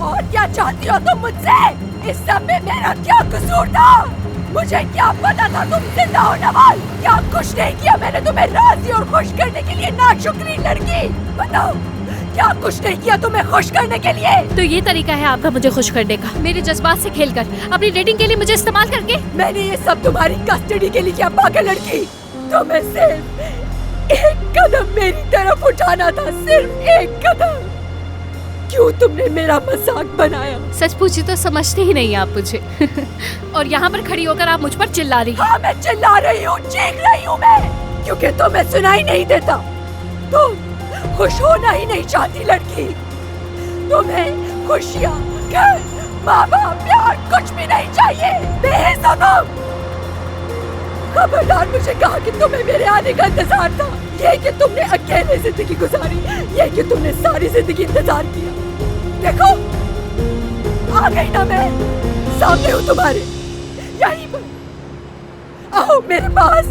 और क्या चाहती हो तुम मुझसे? इस सब में मेरा क्या कसूर था? मुझे क्या पता था तुम जिंदा हो नवाल? क्या कुछ नहीं किया मैंने तुम्हें राजी और खुश करने के लिए, नाशुक्री लड़की। बताओ, क्या कुछ नहीं किया तुम्हें खुश करने के लिए? तो ये तरीका है आपका मुझे खुश करने का, मेरे जज्बात से खेलकर, अपनी रेटिंग के लिए मुझे इस्तेमाल करके? मैंने ये सब तुम्हारी कस्टडी के लिए किया पागल लड़की। तुम्हें सिर्फ एक कदम मेरी तरफ उठाना था, सिर्फ एक कदम। क्यों तुमने मेरा मजाक बनाया? सच पूछी तो समझते ही नहीं आप मुझे। और यहाँ पर खड़ी होकर आप मुझ पर चिल्ला रही। हाँ, मैं चिल्ला रही हूँ, चीख रही हूँ मैं, क्योंकि तुम्हें सुनाई नहीं देता। तुम खुश होना ही नहीं चाहती लड़की। तुम्हें खुशियाँ, घर, माँ बाप, प्यार कुछ भी नहीं चाहिए। बेहिस हो तुम। खबरदार, मुझे कहा कि तुम्हें मेरे आने का इंतजार था। ये कि तुमने अकेले जिंदगी गुजारी, ये कि तुमने सारी जिंदगी इंतजार किया। देखो, आ गई ना मैं, सामने हूँ तुम्हारे, यहीं पर। आओ मेरे पास।